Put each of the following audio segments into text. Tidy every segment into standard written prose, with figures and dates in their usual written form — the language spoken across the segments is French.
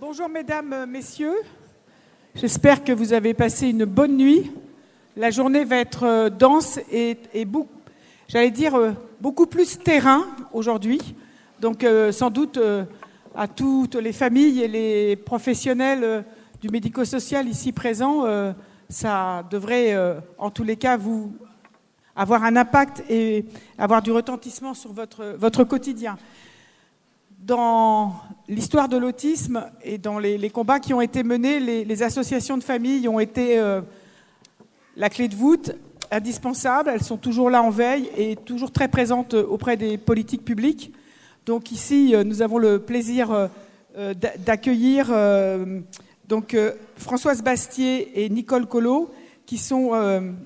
Bonjour mesdames, messieurs. J'espère que vous avez passé une bonne nuit. La journée va être dense et beaucoup plus terrain aujourd'hui. Donc sans doute à toutes les familles et les professionnels du médico-social ici présents, ça devrait en tous les cas vous avoir un impact et avoir du retentissement sur votre quotidien. Dans l'histoire de l'autisme et dans les combats qui ont été menés, les associations de familles ont été la clé de voûte, indispensable. Elles sont toujours là en veille et toujours très présentes auprès des politiques publiques. Donc ici, nous avons le plaisir d'accueillir Françoise Bastier et Nicole Collot, qui sont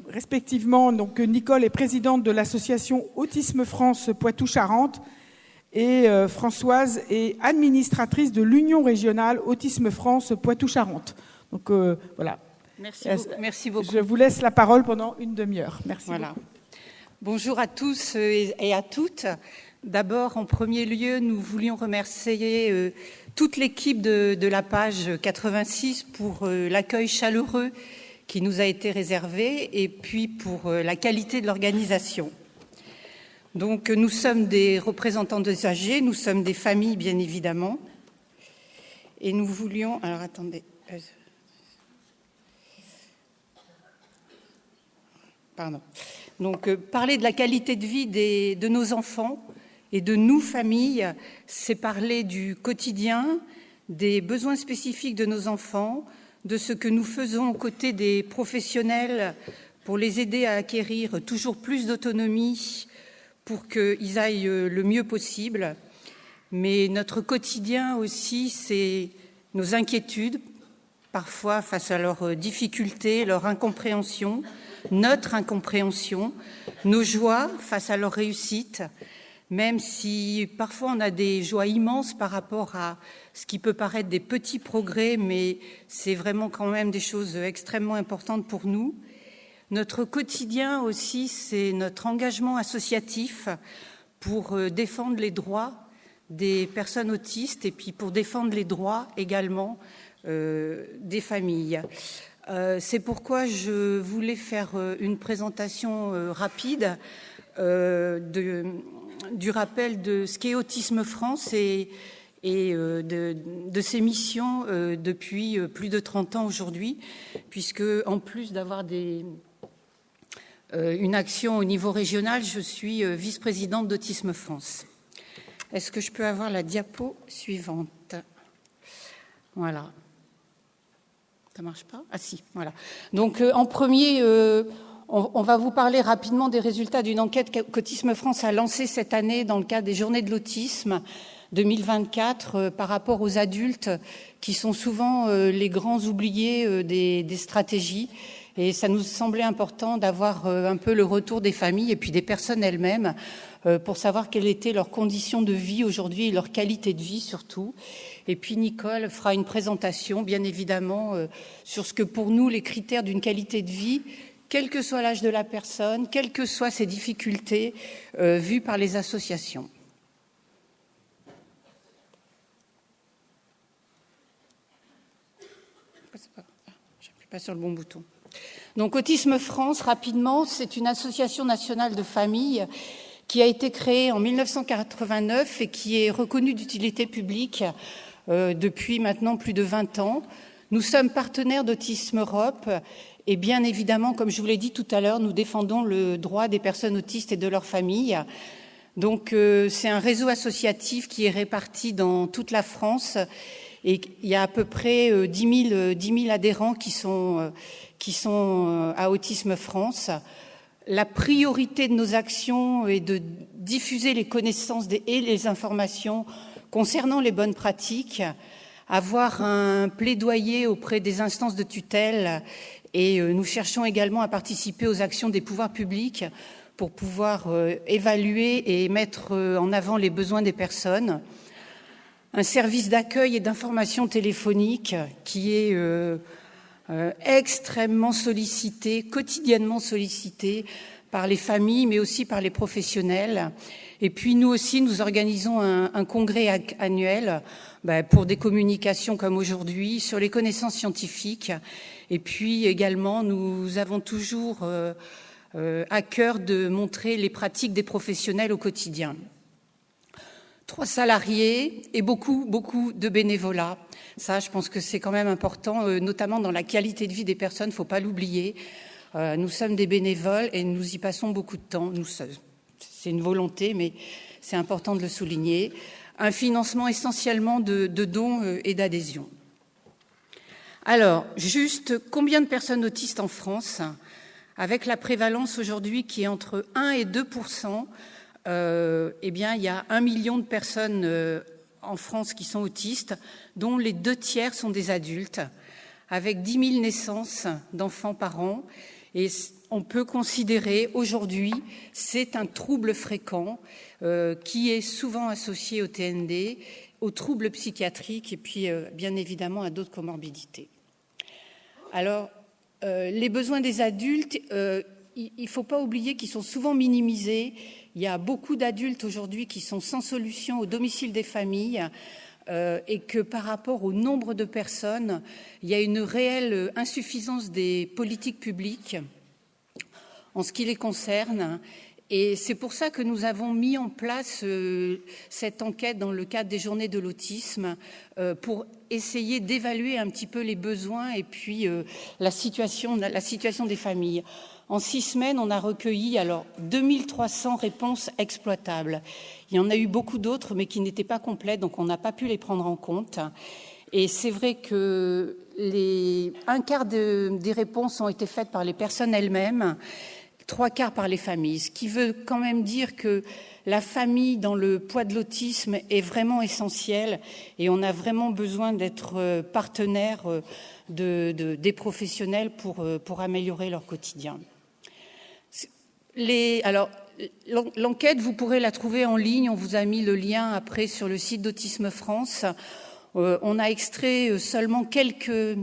respectivement, donc Nicole est présidente de l'association Autisme France Poitou-Charentes et Françoise est administratrice de l'Union régionale Autisme France Poitou-Charentes. Donc voilà. Merci beaucoup. Je vous laisse la parole pendant une demi-heure. Merci beaucoup. Bonjour à tous et à toutes. D'abord, en premier lieu, nous voulions remercier toute l'équipe de la page 86 pour l'accueil chaleureux qui nous a été réservé et puis pour la qualité de l'organisation. Donc, nous sommes des représentants des âgés, nous sommes des familles, bien évidemment. Et nous voulions... Alors, attendez... Pardon. Donc, parler de la qualité de vie de nos enfants et de nous, familles, c'est parler du quotidien, des besoins spécifiques de nos enfants, de ce que nous faisons aux côtés des professionnels pour les aider à acquérir toujours plus d'autonomie pour qu'ils aillent le mieux possible. Mais notre quotidien aussi, c'est nos inquiétudes, parfois face à leurs difficultés, leur incompréhension, notre incompréhension, nos joies face à leur réussite, même si parfois on a des joies immenses par rapport à ce qui peut paraître des petits progrès, mais c'est vraiment quand même des choses extrêmement importantes pour nous. Notre quotidien aussi, c'est notre engagement associatif pour défendre les droits des personnes autistes et puis pour défendre les droits également des familles. C'est pourquoi je voulais faire une présentation rapide du rappel de ce qu'est Autisme France et de ses missions depuis plus de 30 ans aujourd'hui, puisque en plus d'avoir une action au niveau régional, je suis vice-présidente d'Autisme France. Est-ce que je peux avoir la diapo suivante? Voilà. Ça marche pas? Ah si, voilà. Donc en premier, on va vous parler rapidement des résultats d'une enquête qu'Autisme France a lancée cette année dans le cadre des Journées de l'autisme 2024 par rapport aux adultes qui sont souvent les grands oubliés des stratégies. Et ça nous semblait important d'avoir un peu le retour des familles et puis des personnes elles-mêmes pour savoir quelles étaient leurs conditions de vie aujourd'hui et leur qualité de vie surtout. Et puis Nicole fera une présentation, bien évidemment, sur ce que pour nous, les critères d'une qualité de vie, quel que soit l'âge de la personne, quelles que soient ses difficultés vues par les associations. J'appuie pas sur le bon bouton. Donc Autisme France, rapidement, c'est une association nationale de familles qui a été créée en 1989 et qui est reconnue d'utilité publique depuis maintenant plus de 20 ans. Nous sommes partenaires d'Autisme Europe et bien évidemment, comme je vous l'ai dit tout à l'heure, nous défendons le droit des personnes autistes et de leurs familles. Donc c'est un réseau associatif qui est réparti dans toute la France et il y a à peu près 10 000 adhérents qui sont à Autisme France. La priorité de nos actions est de diffuser les connaissances et les informations concernant les bonnes pratiques, avoir un plaidoyer auprès des instances de tutelle et nous cherchons également à participer aux actions des pouvoirs publics pour pouvoir évaluer et mettre en avant les besoins des personnes. Un service d'accueil et d'information téléphonique qui est extrêmement sollicité, quotidiennement sollicité par les familles, mais aussi par les professionnels. Et puis nous aussi, nous organisons un congrès annuel pour des communications comme aujourd'hui sur les connaissances scientifiques. Et puis également, nous avons toujours à cœur de montrer les pratiques des professionnels au quotidien. 3 salariés et beaucoup de bénévolat. Ça, je pense que c'est quand même important, notamment dans la qualité de vie des personnes, il ne faut pas l'oublier. Nous sommes des bénévoles et nous y passons beaucoup de temps. C'est une volonté, mais c'est important de le souligner. Un financement essentiellement de dons et d'adhésions. Alors, juste combien de personnes autistes en France ? Avec la prévalence aujourd'hui qui est entre 1 et 2%, eh bien, il y a 1 million de personnes en France qui sont autistes, dont les 2/3 sont des adultes, avec 10 000 naissances d'enfants par an. Et on peut considérer aujourd'hui, c'est un trouble fréquent qui est souvent associé au TND, aux troubles psychiatriques et puis bien évidemment à d'autres comorbidités. Alors, les besoins des adultes, il ne faut pas oublier qu'ils sont souvent minimisés. Il y a beaucoup d'adultes aujourd'hui qui sont sans solution au domicile des familles et que par rapport au nombre de personnes, il y a une réelle insuffisance des politiques publiques en ce qui les concerne. Et c'est pour ça que nous avons mis en place cette enquête dans le cadre des journées de l'autisme pour essayer d'évaluer un petit peu les besoins et puis la situation des familles. En 6 semaines, on a recueilli 2300 réponses exploitables. Il y en a eu beaucoup d'autres, mais qui n'étaient pas complètes, donc on n'a pas pu les prendre en compte. Et c'est vrai que un quart des réponses ont été faites par les personnes elles-mêmes, 3/4 par les familles, ce qui veut quand même dire que la famille dans le poids de l'autisme est vraiment essentielle et on a vraiment besoin d'être partenaire des professionnels pour améliorer leur quotidien. L'enquête, vous pourrez la trouver en ligne, on vous a mis le lien après sur le site d'Autisme France. On a extrait seulement quelques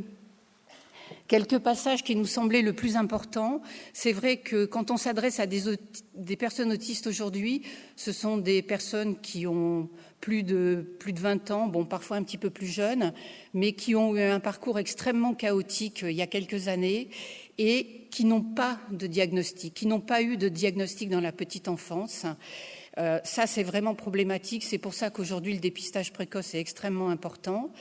passages qui nous semblaient le plus important. C'est vrai que quand on s'adresse à des personnes autistes aujourd'hui, ce sont des personnes qui ont plus de 20 ans, bon, parfois un petit peu plus jeunes, mais qui ont eu un parcours extrêmement chaotique il y a quelques années et qui n'ont pas de diagnostic, qui n'ont pas eu de diagnostic dans la petite enfance. Ça, c'est vraiment problématique. C'est pour ça qu'aujourd'hui, le dépistage précoce est extrêmement important.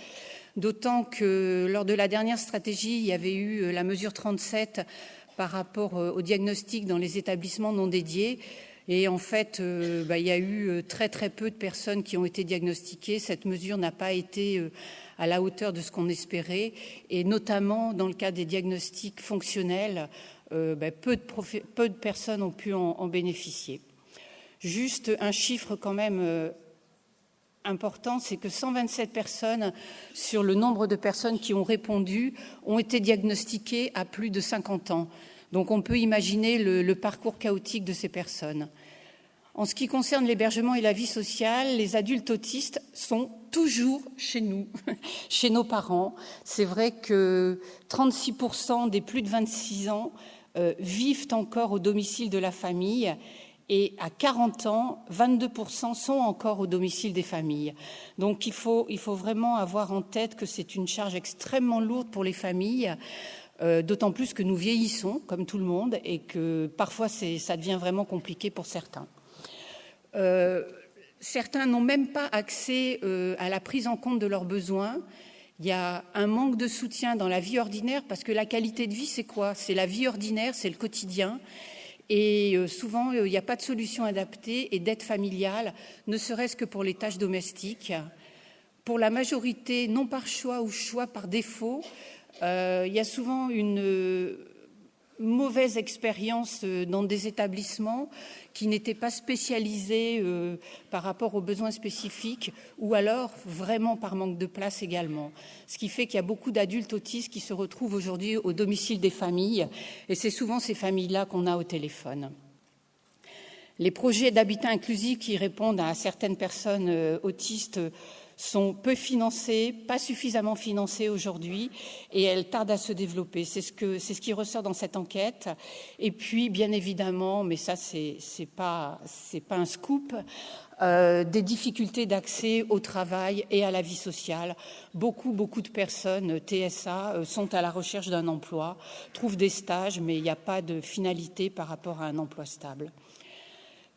D'autant que lors de la dernière stratégie, il y avait eu la mesure 37 par rapport au diagnostic dans les établissements non dédiés. Et en fait, il y a eu très peu de personnes qui ont été diagnostiquées. Cette mesure n'a pas été à la hauteur de ce qu'on espérait. Et notamment dans le cas des diagnostics fonctionnels, peu de personnes ont pu en bénéficier. Juste un chiffre quand même important, c'est que 127 personnes sur le nombre de personnes qui ont répondu ont été diagnostiquées à plus de 50 ans. Donc on peut imaginer le parcours chaotique de ces personnes. En ce qui concerne l'hébergement et la vie sociale, les adultes autistes sont toujours chez nous, chez nos parents. C'est vrai que 36% des plus de 26 ans vivent encore au domicile de la famille. Et à 40 ans, 22% sont encore au domicile des familles. Donc il faut vraiment avoir en tête que c'est une charge extrêmement lourde pour les familles, d'autant plus que nous vieillissons, comme tout le monde, et que parfois ça devient vraiment compliqué pour certains. Certains n'ont même pas accès à la prise en compte de leurs besoins. Il y a un manque de soutien dans la vie ordinaire, parce que la qualité de vie, c'est quoi ? C'est la vie ordinaire, c'est le quotidien. Et souvent, il n'y a pas de solution adaptée et d'aide familiale, ne serait-ce que pour les tâches domestiques. Pour la majorité, non par choix ou choix par défaut, il y a souvent une mauvaise expérience dans des établissements qui n'étaient pas spécialisés par rapport aux besoins spécifiques ou alors vraiment par manque de place également. Ce qui fait qu'il y a beaucoup d'adultes autistes qui se retrouvent aujourd'hui au domicile des familles et c'est souvent ces familles-là qu'on a au téléphone. Les projets d'habitat inclusif qui répondent à certaines personnes autistes sont peu financées, pas suffisamment financées aujourd'hui, et elles tardent à se développer. C'est ce qui ressort dans cette enquête. Et puis, bien évidemment, mais ça, c'est pas un scoop, des difficultés d'accès au travail et à la vie sociale. Beaucoup de personnes TSA sont à la recherche d'un emploi, trouvent des stages, mais il n'y a pas de finalité par rapport à un emploi stable.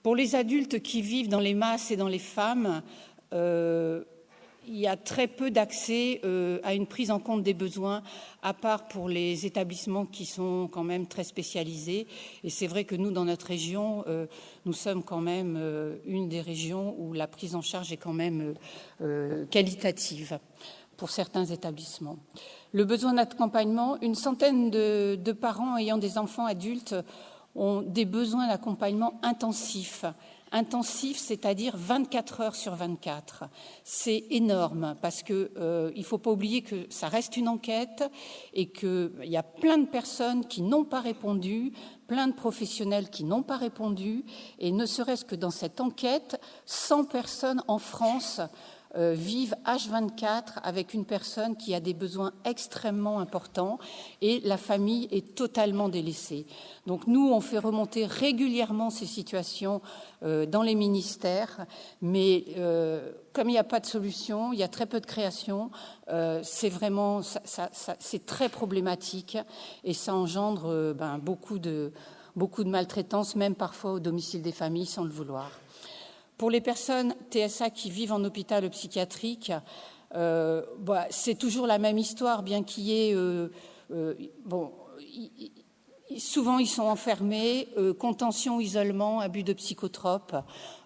Pour les adultes qui vivent dans les masses et dans les femmes, il y a très peu d'accès à une prise en compte des besoins, à part pour les établissements qui sont quand même très spécialisés. Et c'est vrai que nous, dans notre région, nous sommes quand même une des régions où la prise en charge est quand même qualitative pour certains établissements. Le besoin d'accompagnement, une centaine de parents ayant des enfants adultes ont des besoins d'accompagnement intensifs. Intensif, c'est-à-dire 24 heures sur 24. C'est énorme parce que il ne faut pas oublier que ça reste une enquête et qu'il y a plein de personnes qui n'ont pas répondu, plein de professionnels qui n'ont pas répondu, et ne serait-ce que dans cette enquête, 100 personnes en France vivent H24 avec une personne qui a des besoins extrêmement importants et la famille est totalement délaissée. Donc nous, on fait remonter régulièrement ces situations dans les ministères, mais comme il n'y a pas de solution, il y a très peu de création, c'est vraiment, c'est très problématique et ça engendre beaucoup de maltraitance, même parfois au domicile des familles, sans le vouloir. Pour les personnes TSA qui vivent en hôpital psychiatrique, c'est toujours la même histoire, bien qu'il y ait... souvent, ils sont enfermés, contention, isolement, abus de psychotropes.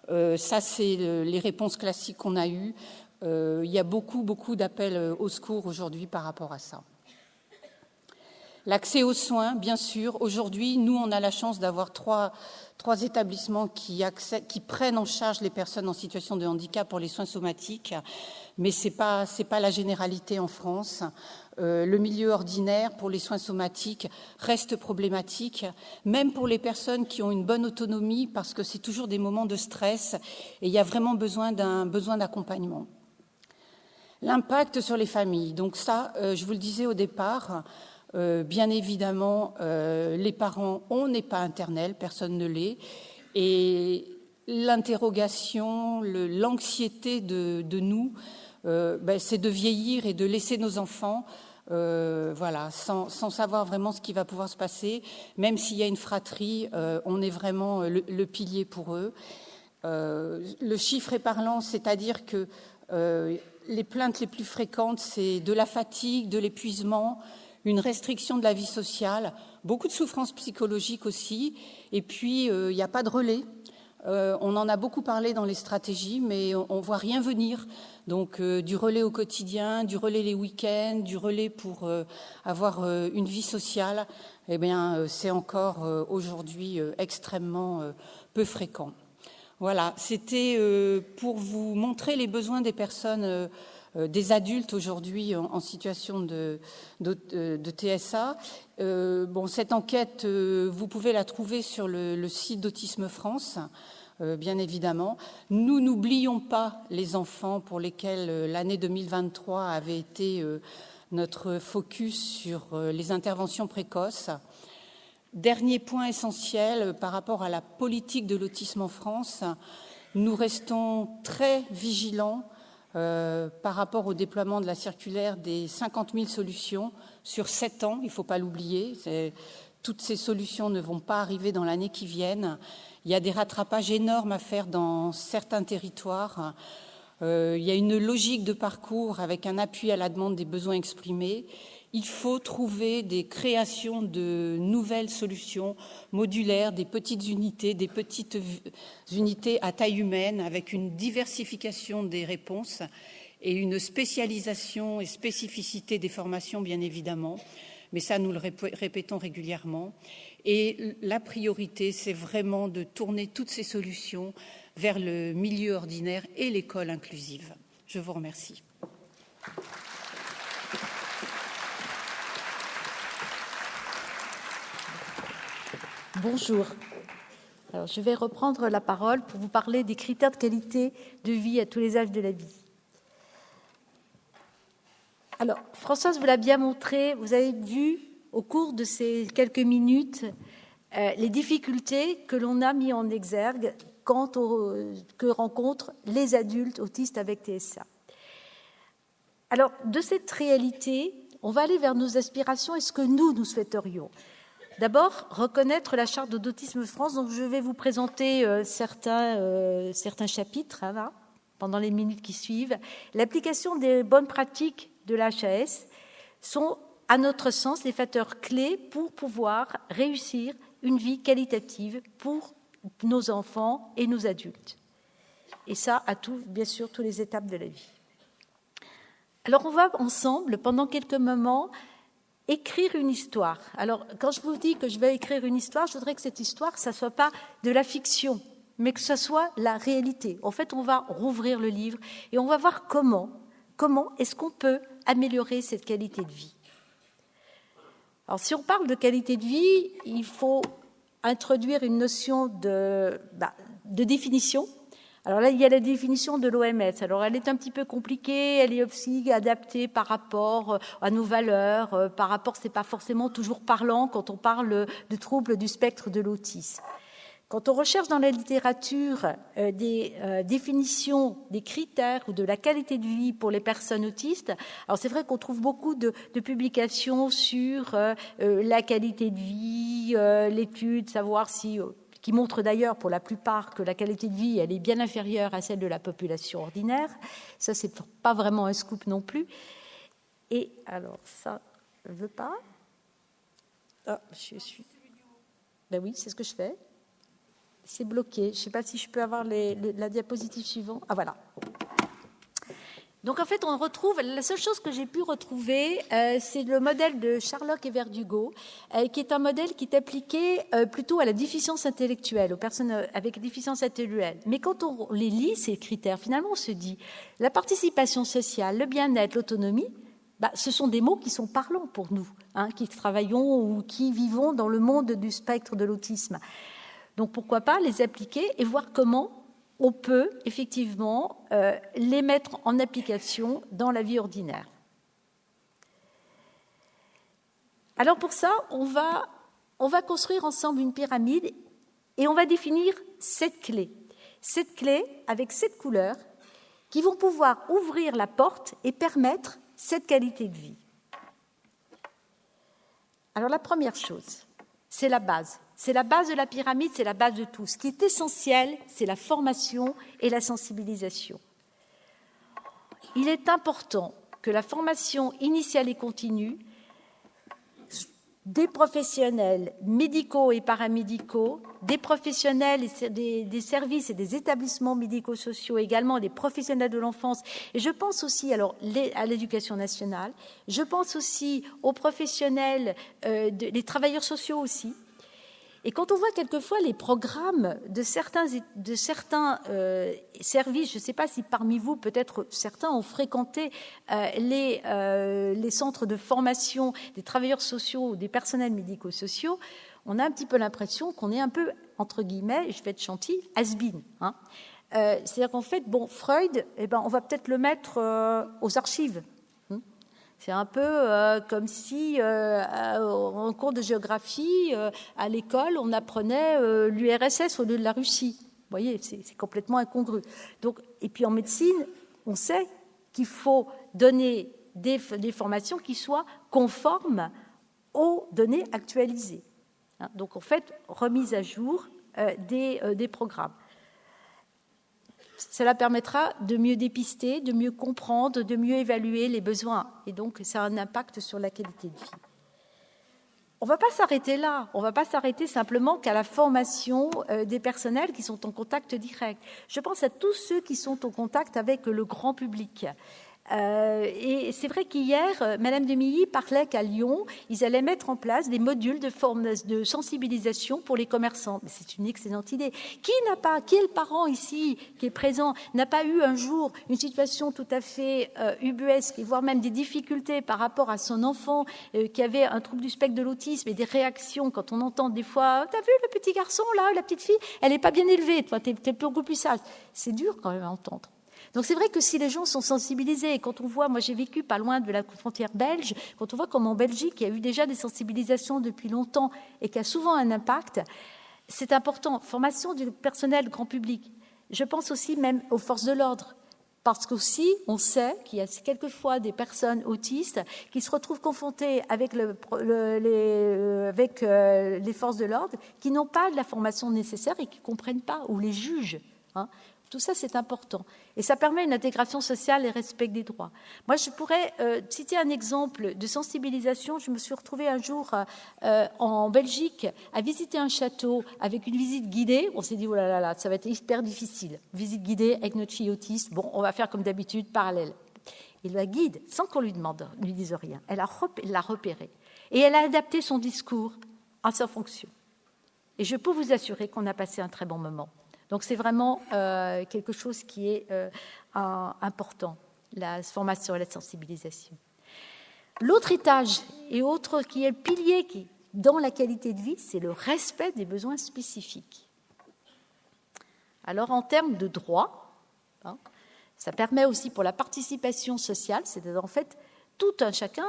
Ça, c'est les réponses classiques qu'on a eues. Il y a beaucoup d'appels au secours aujourd'hui par rapport à ça. L'accès aux soins, bien sûr. Aujourd'hui, nous, on a la chance d'avoir trois établissements qui prennent en charge les personnes en situation de handicap pour les soins somatiques, mais c'est pas la généralité en France. Le milieu ordinaire pour les soins somatiques reste problématique, même pour les personnes qui ont une bonne autonomie, parce que c'est toujours des moments de stress et il y a vraiment besoin d'accompagnement. L'impact sur les familles. Donc ça, je vous le disais au départ, bien évidemment, les parents, on n'est pas internel, personne ne l'est, et l'interrogation, l'anxiété de nous, c'est de vieillir et de laisser nos enfants, sans savoir vraiment ce qui va pouvoir se passer. Même s'il y a une fratrie, on est vraiment le pilier pour eux. Le chiffre est parlant, c'est-à-dire que les plaintes les plus fréquentes, c'est de la fatigue, de l'épuisement, une restriction de la vie sociale, beaucoup de souffrances psychologiques aussi, et puis il n'y a pas de relais. On en a beaucoup parlé dans les stratégies, mais on ne voit rien venir. Donc du relais au quotidien, du relais les week-ends, du relais pour avoir une vie sociale, eh bien c'est encore aujourd'hui extrêmement peu fréquent. Voilà, c'était pour vous montrer les besoins des personnes des adultes aujourd'hui en situation de TSA. Cette enquête, vous pouvez la trouver sur le site d'Autisme France, bien évidemment. Nous n'oublions pas les enfants pour lesquels l'année 2023 avait été notre focus sur les interventions précoces. Dernier point essentiel par rapport à la politique de l'autisme en France, nous restons très vigilants par rapport au déploiement de la circulaire des 50 000 solutions sur 7 ans, il ne faut pas l'oublier. Toutes ces solutions ne vont pas arriver dans l'année qui vient. Il y a des rattrapages énormes à faire dans certains territoires. Il y a une logique de parcours avec un appui à la demande des besoins exprimés. Il faut trouver des créations de nouvelles solutions modulaires, des petites unités à taille humaine avec une diversification des réponses et une spécialisation et spécificité des formations, bien évidemment. Mais ça, nous le répétons régulièrement. Et la priorité, c'est vraiment de tourner toutes ces solutions vers le milieu ordinaire et l'école inclusive. Je vous remercie. Bonjour. Alors, je vais reprendre la parole pour vous parler des critères de qualité de vie à tous les âges de la vie. Alors, Françoise vous l'a bien montré, vous avez vu au cours de ces quelques minutes les difficultés que l'on a mis en exergue que rencontrent les adultes autistes avec TSA. Alors, de cette réalité, on va aller vers nos aspirations et ce que nous souhaiterions. D'abord, reconnaître la charte d'Autisme France. Donc, je vais vous présenter certains chapitres là, pendant les minutes qui suivent. L'application des bonnes pratiques de l'HAS sont, à notre sens, les facteurs clés pour pouvoir réussir une vie qualitative pour nos enfants et nos adultes. Et ça, à bien sûr, toutes les étapes de la vie. Alors, on va ensemble, pendant quelques moments, écrire une histoire. Alors, quand je vous dis que je vais écrire une histoire, je voudrais que cette histoire, ça ne soit pas de la fiction, mais que ce soit la réalité. En fait, on va rouvrir le livre et on va voir comment est-ce qu'on peut améliorer cette qualité de vie. Alors, si on parle de qualité de vie, il faut introduire une notion de définition. Alors là, il y a la définition de l'OMS. Alors, elle est un petit peu compliquée, elle est aussi adaptée par rapport à nos valeurs, c'est pas forcément toujours parlant quand on parle de troubles du spectre de l'autisme. Quand on recherche dans la littérature des définitions, des critères ou de la qualité de vie pour les personnes autistes, alors c'est vrai qu'on trouve beaucoup de publications sur la qualité de vie, l'étude, savoir qui montre d'ailleurs pour la plupart que la qualité de vie, elle est bien inférieure à celle de la population ordinaire. Ça, c'est pas vraiment un scoop non plus. Et alors, ça ne veut pas. Ah, Ben oui, c'est ce que je fais. C'est bloqué. Je ne sais pas si je peux avoir la diapositive suivante. Ah, voilà. Donc, en fait, on retrouve... La seule chose que j'ai pu retrouver, c'est le modèle de Charlock et Verdugo, qui est un modèle qui est appliqué plutôt à la déficience intellectuelle, aux personnes avec déficience intellectuelle. Mais quand on les lit, ces critères, finalement, on se dit la participation sociale, le bien-être, l'autonomie, ce sont des mots qui sont parlants pour nous, qui travaillons ou qui vivons dans le monde du spectre de l'autisme. Donc, pourquoi pas les appliquer et voir comment on peut effectivement les mettre en application dans la vie ordinaire. Alors pour ça, on va construire ensemble une pyramide et on va définir 7 clés. 7 clés avec 7 couleurs qui vont pouvoir ouvrir la porte et permettre cette qualité de vie. Alors la première chose, c'est la base. C'est la base de la pyramide, c'est la base de tout. Ce qui est essentiel, c'est la formation et la sensibilisation. Il est important que la formation initiale et continue des professionnels médicaux et paramédicaux, des professionnels des services et des établissements médico-sociaux, également des professionnels de l'enfance. Et je pense aussi à l'éducation nationale, je pense aussi aux professionnels, les travailleurs sociaux aussi. Et quand on voit quelquefois les programmes de certains services, je ne sais pas si parmi vous, peut-être certains ont fréquenté les centres de formation des travailleurs sociaux ou des personnels médico-sociaux, on a un petit peu l'impression qu'on est un peu, entre guillemets, je vais être gentille, has-been. C'est-à-dire qu'en fait, Freud, on va peut-être le mettre aux archives. C'est un peu comme si, en cours de géographie, à l'école, on apprenait l'URSS au lieu de la Russie. Vous voyez, c'est complètement incongru. Donc, et puis en médecine, on sait qu'il faut donner des formations qui soient conformes aux données actualisées. Donc, en fait, remise à jour des programmes. Cela permettra de mieux dépister, de mieux comprendre, de mieux évaluer les besoins. Et donc, ça a un impact sur la qualité de vie. On ne va pas s'arrêter là. On ne va pas s'arrêter simplement qu'à la formation des personnels qui sont en contact direct. Je pense à tous ceux qui sont en contact avec le grand public. Et c'est vrai qu'hier, Madame de Milly parlait qu'à Lyon, ils allaient mettre en place des modules de sensibilisation pour les commerçants. Mais c'est une excellente idée. Quel parent ici qui est présent n'a pas eu un jour une situation tout à fait ubuesque, et voire même des difficultés par rapport à son enfant qui avait un trouble du spectre de l'autisme et des réactions quand on entend des fois « T'as vu le petit garçon là, la petite fille, elle n'est pas bien élevée, toi t'es beaucoup plus sage ». C'est dur quand même à entendre. Donc c'est vrai que si les gens sont sensibilisés, et quand on voit, moi j'ai vécu pas loin de la frontière belge, quand on voit comme en Belgique, il y a eu déjà des sensibilisations depuis longtemps et qui a souvent un impact, c'est important. Formation du personnel grand public. Je pense aussi même aux forces de l'ordre. Parce qu'aussi, on sait qu'il y a quelquefois des personnes autistes qui se retrouvent confrontées avec les forces de l'ordre, qui n'ont pas de la formation nécessaire et qui ne comprennent pas, ou les juges. Tout ça, c'est important. Et ça permet une intégration sociale et respect des droits. Moi, je pourrais citer un exemple de sensibilisation. Je me suis retrouvée un jour en Belgique à visiter un château avec une visite guidée. On s'est dit, oh là là, ça va être hyper difficile. Visite guidée avec notre fille autiste. Bon, on va faire comme d'habitude, parallèle. Et la guide, sans qu'on lui demande, ne lui dise rien, elle l'a repéré. Et elle a adapté son discours à sa fonction. Et je peux vous assurer qu'on a passé un très bon moment. Donc c'est vraiment quelque chose qui est important, la formation et la sensibilisation. L'autre étage et autre qui est le pilier qui, dans la qualité de vie, c'est le respect des besoins spécifiques. Alors en termes de droits, ça permet aussi pour la participation sociale, c'est-à-dire en fait tout un chacun,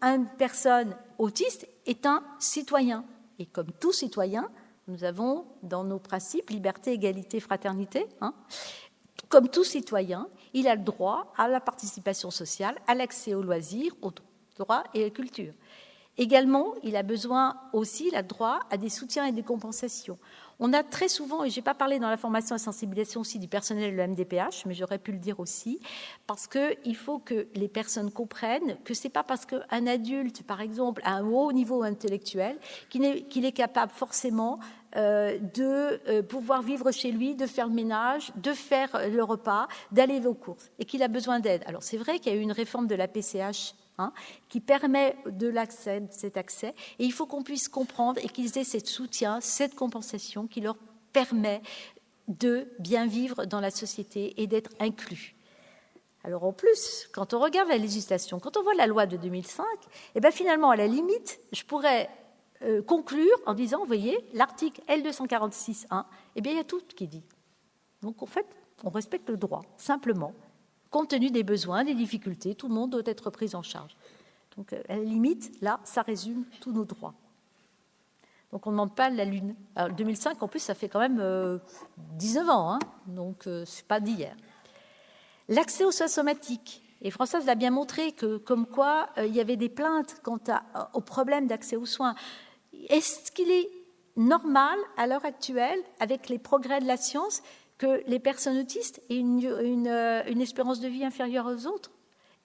une personne autiste est un citoyen. Et comme tout citoyen, nous avons dans nos principes liberté, égalité, fraternité. Comme tout citoyen, il a le droit à la participation sociale, à l'accès aux loisirs, aux droits et à la culture. Également, il a besoin aussi, le droit à des soutiens et des compensations. On a très souvent, et je n'ai pas parlé dans la formation et sensibilisation aussi du personnel de la MDPH, mais j'aurais pu le dire aussi, parce qu'il faut que les personnes comprennent que ce n'est pas parce qu'un adulte, par exemple, à un haut niveau intellectuel, qu'il est capable forcément de pouvoir vivre chez lui, de faire le ménage, de faire le repas, d'aller aux courses, et qu'il a besoin d'aide. Alors c'est vrai qu'il y a eu une réforme de la PCH qui permet cet accès, et il faut qu'on puisse comprendre et qu'ils aient ce soutien, cette compensation qui leur permet de bien vivre dans la société et d'être inclus. Alors en plus, quand on regarde la législation, quand on voit la loi de 2005, eh bien finalement, à la limite, je pourrais conclure en disant, vous voyez, l'article L246.1, eh bien il y a tout qui est dit. Donc en fait, on respecte le droit, simplement. Compte tenu des besoins, des difficultés, tout le monde doit être pris en charge. Donc, à la limite, là, ça résume tous nos droits. Donc, on ne demande pas la lune. Alors, 2005, en plus, ça fait quand même 19 ans, donc ce n'est pas d'hier. L'accès aux soins somatiques. Et Françoise l'a bien montré, que, comme quoi il y avait des plaintes quant au problème d'accès aux soins. Est-ce qu'il est normal, à l'heure actuelle, avec les progrès de la science, que les personnes autistes aient une espérance de vie inférieure aux autres?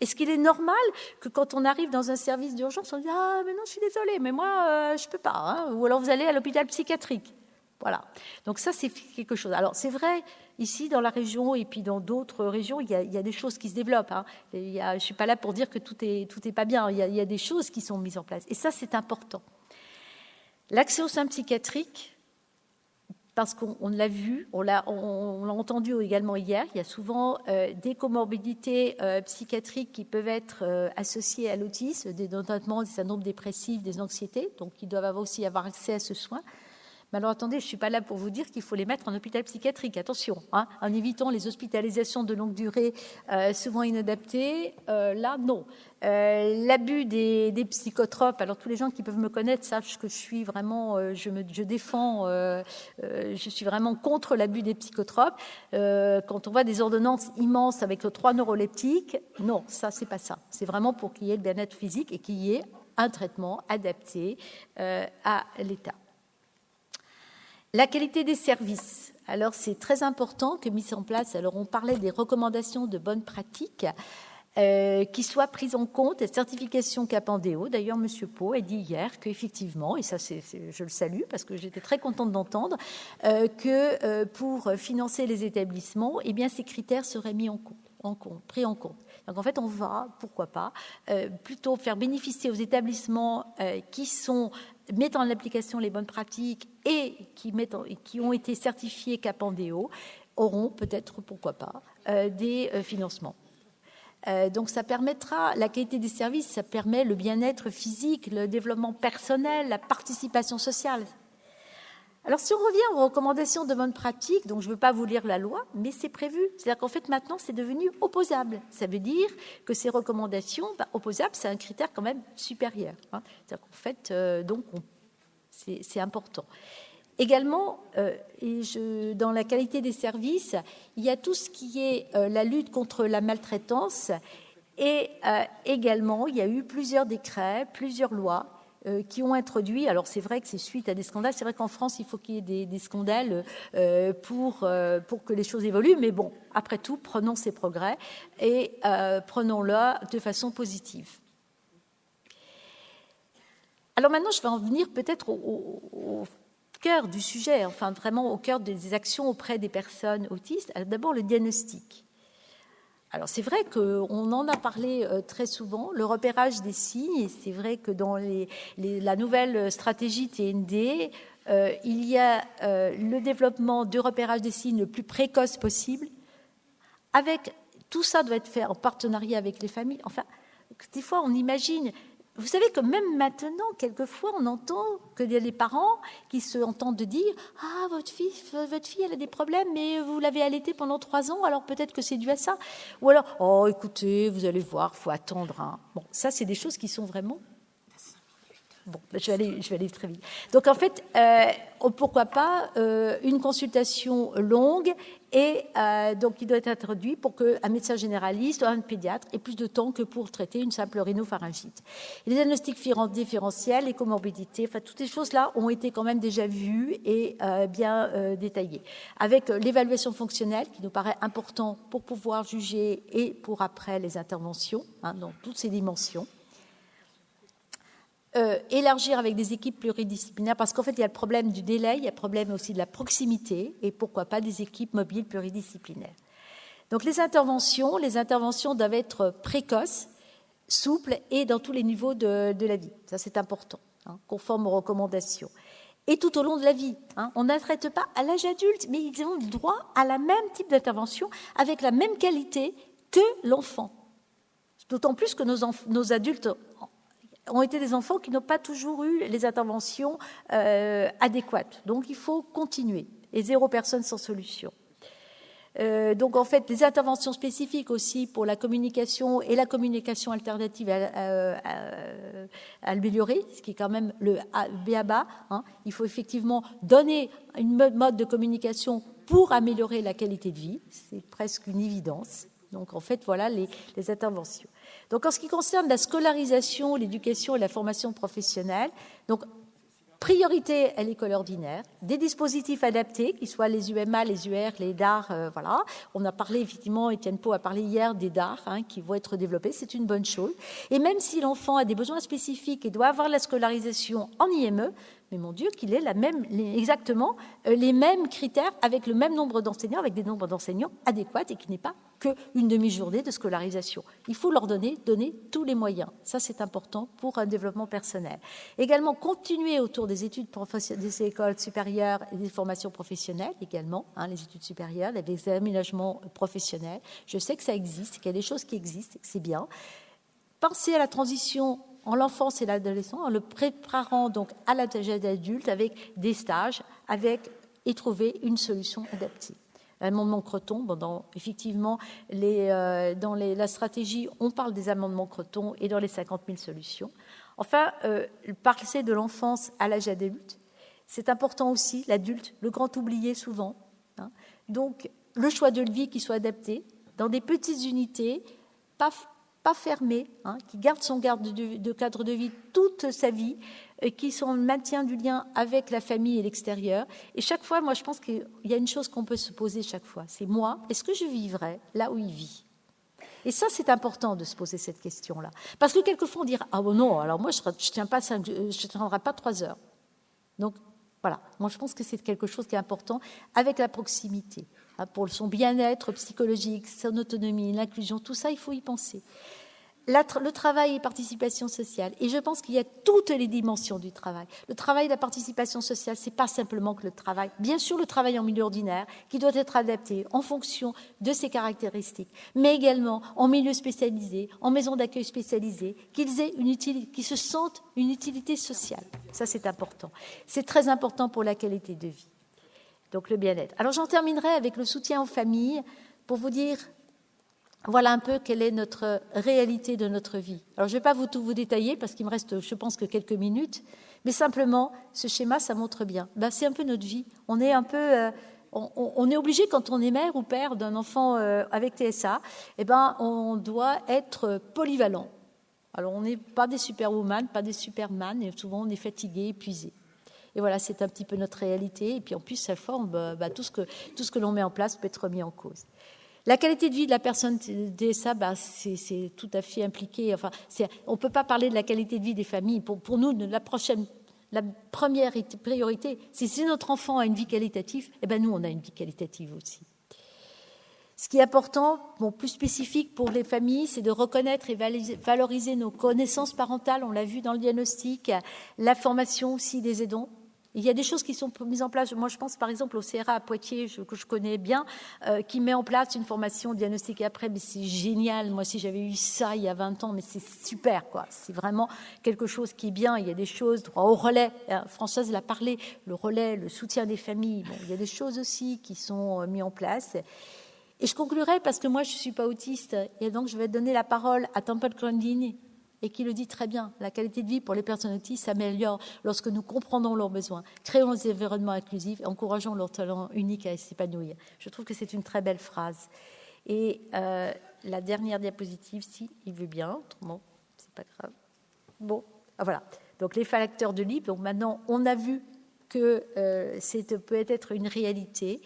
Est-ce qu'il est normal que quand on arrive dans un service d'urgence, on dit « Ah, mais non, je suis désolée, mais moi, je ne peux pas. » Ou alors vous allez à l'hôpital psychiatrique. Voilà. Donc ça, c'est quelque chose. Alors, c'est vrai, ici, dans la région, et puis dans d'autres régions, il y a des choses qui se développent. Je ne suis pas là pour dire que tout est pas bien. Il y a des choses qui sont mises en place. Et ça, c'est important. L'accès aux soins psychiatriques, parce qu'on l'a vu, on l'a entendu également hier, il y a souvent des comorbidités psychiatriques qui peuvent être associées à l'autisme, notamment des syndromes dépressifs, des anxiétés, donc ils doivent aussi avoir accès à ce soin. Mais alors attendez, je ne suis pas là pour vous dire qu'il faut les mettre en hôpital psychiatrique, attention, en évitant les hospitalisations de longue durée souvent inadaptées, là non. L'abus des psychotropes, alors tous les gens qui peuvent me connaître sachent que je suis vraiment, je défends, je suis vraiment contre l'abus des psychotropes. Quand on voit des ordonnances immenses avec 3 neuroleptiques, non, ça c'est pas ça. C'est vraiment pour qu'il y ait le bien-être physique et qu'il y ait un traitement adapté à l'état. La qualité des services. Alors, c'est très important que mise en place. Alors, on parlait des recommandations de bonnes pratiques qui soient prises en compte, et certification Capandéo. D'ailleurs, M. Pau a dit hier qu'effectivement, et ça, je le salue parce que j'étais très contente d'entendre, que pour financer les établissements, eh bien, ces critères seraient pris en compte. Donc, en fait, on va, pourquoi pas, plutôt faire bénéficier aux établissements qui mettent en application les bonnes pratiques et qui ont été certifiés Capandéo, auront peut-être, pourquoi pas, des financements. Donc ça permettra, la qualité des services, ça permet le bien-être physique, le développement personnel, la participation sociale. Alors, si on revient aux recommandations de bonne pratique, donc je ne veux pas vous lire la loi, mais c'est prévu. C'est-à-dire qu'en fait, maintenant, c'est devenu opposable. Ça veut dire que ces recommandations, opposables, c'est un critère quand même supérieur. C'est-à-dire qu'en fait, c'est important. Également, dans la qualité des services, il y a tout ce qui est la lutte contre la maltraitance et également, il y a eu plusieurs décrets, plusieurs lois qui ont introduit, alors c'est vrai que c'est suite à des scandales, c'est vrai qu'en France, il faut qu'il y ait des scandales pour que les choses évoluent, mais bon, après tout, prenons ces progrès et prenons-le de façon positive. Alors maintenant, je vais en venir peut-être au cœur du sujet, enfin vraiment au cœur des actions auprès des personnes autistes. Alors, d'abord, le diagnostic. Alors, c'est vrai qu'on en a parlé très souvent, le repérage des signes, et c'est vrai que dans la nouvelle stratégie TND, il y a le développement du repérage des signes le plus précoce possible. Tout ça doit être fait en partenariat avec les familles. Enfin, des fois, on imagine... Vous savez que même maintenant, quelquefois, on entend qu'il y a des parents qui se entendent de dire « Ah, votre fille, elle a des problèmes, mais vous l'avez allaitée pendant 3 ans, alors peut-être que c'est dû à ça. » Ou alors « Oh, écoutez, vous allez voir, il faut attendre. Hein. » Bon, ça, c'est des choses qui sont vraiment... Bon, je vais aller très vite. Donc, en fait, pourquoi pas une consultation longue et donc qui doit être introduite pour qu'un médecin généraliste ou un pédiatre ait plus de temps que pour traiter une simple rhinopharyngite. Les diagnostics différentiels, les comorbidités, enfin, toutes ces choses-là ont été quand même déjà vues et bien détaillées. Avec l'évaluation fonctionnelle qui nous paraît important pour pouvoir juger et pour après les interventions, dans toutes ces dimensions. Élargir avec des équipes pluridisciplinaires, parce qu'en fait, il y a le problème du délai, il y a le problème aussi de la proximité, et pourquoi pas des équipes mobiles pluridisciplinaires. Donc, les interventions doivent être précoces, souples, et dans tous les niveaux de la vie. Ça, c'est important, conforme aux recommandations. Et tout au long de la vie. On ne traite pas à l'âge adulte, mais ils ont le droit à la même type d'intervention, avec la même qualité que l'enfant. D'autant plus que nos adultes ont été des enfants qui n'ont pas toujours eu les interventions adéquates. Donc, il faut continuer. Et 0 personne sans solution. Donc, en fait, les interventions spécifiques aussi pour la communication et la communication alternative à améliorer, ce qui est quand même le b.a.-ba. Il faut effectivement donner une mode de communication pour améliorer la qualité de vie. C'est presque une évidence. Donc, en fait, voilà les interventions. Donc, en ce qui concerne la scolarisation, l'éducation et la formation professionnelle, donc, priorité à l'école ordinaire, des dispositifs adaptés, qui soient les UMA, les UR, les DAR, voilà. On a parlé, effectivement, Étienne Pau a parlé hier des DAR qui vont être développés, c'est une bonne chose. Et même si l'enfant a des besoins spécifiques et doit avoir la scolarisation en IME, mais mon Dieu, qu'il ait exactement les mêmes critères avec le même nombre d'enseignants, avec des nombres d'enseignants adéquats et qu'il n'ait pas qu'une demi-journée de scolarisation. Il faut leur donner tous les moyens. Ça, c'est important pour un développement personnel. Également, continuer autour des études des écoles supérieures et des formations professionnelles également, les études supérieures, les aménagements professionnels. Je sais que ça existe, qu'il y a des choses qui existent, que c'est bien. Penser à la transition en l'enfance et l'adolescent, en le préparant donc à l'âge adulte avec des stages, et trouver une solution adaptée. Amendement Creton, effectivement, dans la stratégie, on parle des amendements Creton et dans les 50 000 solutions. Enfin, passer de l'enfance à l'âge adulte, c'est important aussi, l'adulte, le grand oublié souvent. Donc, le choix de vie qui soit adapté, dans des petites unités, pas fermé, qui garde son cadre de vie toute sa vie, qui sont le maintien du lien avec la famille et l'extérieur. Et chaque fois, moi, je pense qu'il y a une chose qu'on peut se poser chaque fois. C'est moi, est-ce que je vivrais là où il vit ? Et ça, c'est important de se poser cette question-là. Parce que quelquefois, on dirait « Ah bon, non, alors moi, je ne tiendrai pas 3 heures. » Donc, voilà. Moi, je pense que c'est quelque chose qui est important avec la proximité. Pour son bien-être psychologique, son autonomie, l'inclusion, tout ça, il faut y penser. le travail et participation sociale. Et je pense qu'il y a toutes les dimensions du travail. Le travail et la participation sociale, c'est pas simplement que le travail. Bien sûr, le travail en milieu ordinaire, qui doit être adapté en fonction de ses caractéristiques, mais également en milieu spécialisé, en maison d'accueil spécialisée, qu'ils se sentent une utilité sociale. Ça, c'est important. C'est très important pour la qualité de vie. Donc, le bien-être. Alors, j'en terminerai avec le soutien aux familles pour vous dire... Voilà un peu quelle est notre réalité de notre vie. Alors, je ne vais pas tout vous détailler parce qu'il me reste, je pense, que quelques minutes, mais simplement, ce schéma, ça montre bien. C'est un peu notre vie. On est un peu... on est obligé, quand on est mère ou père d'un enfant avec TSA, on doit être polyvalent. Alors, on n'est pas des superwoman, pas des superman, et souvent, on est fatigué, épuisé. Et voilà, c'est un petit peu notre réalité. Et puis, en plus, ça forme tout ce que l'on met en place peut être remis en cause. La qualité de vie de la personne DSA, c'est tout à fait impliqué. Enfin, on ne peut pas parler de la qualité de vie des familles. Pour nous, la première priorité, c'est si notre enfant a une vie qualitative, nous, on a une vie qualitative aussi. Ce qui est important, plus spécifique pour les familles, c'est de reconnaître et valoriser nos connaissances parentales. On l'a vu dans le diagnostic, la formation aussi des aidants. Il y a des choses qui sont mises en place. Moi, je pense par exemple au CRA à Poitiers, que je connais bien, qui met en place une formation diagnostic après. Mais c'est génial. Moi, si j'avais eu ça il y a 20 ans, mais c'est super, quoi. C'est vraiment quelque chose qui est bien. Il y a des choses, droit au relais. Françoise l'a parlé, le relais, le soutien des familles. Il y a des choses aussi qui sont mises en place. Et je conclurai parce que moi, je ne suis pas autiste. Et donc, je vais donner la parole à Temple Grandin, et qui le dit très bien, la qualité de vie pour les personnes autistes s'améliore lorsque nous comprenons leurs besoins, créons des environnements inclusifs et encourageons leur talent unique à s'épanouir. Je trouve que c'est une très belle phrase. Et la dernière diapositive, si il veut bien, autrement, c'est pas grave. Bon, voilà. Donc les facteurs de vie, donc maintenant on a vu que c'est peut-être une réalité.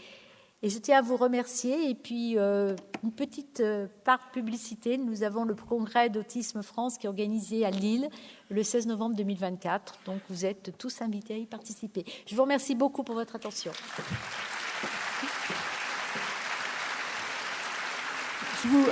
Et je tiens à vous remercier. Et puis, une petite part publicité. Nous avons le congrès d'Autisme France qui est organisé à Lille le 16 novembre 2024. Donc, vous êtes tous invités à y participer. Je vous remercie beaucoup pour votre attention. Je vous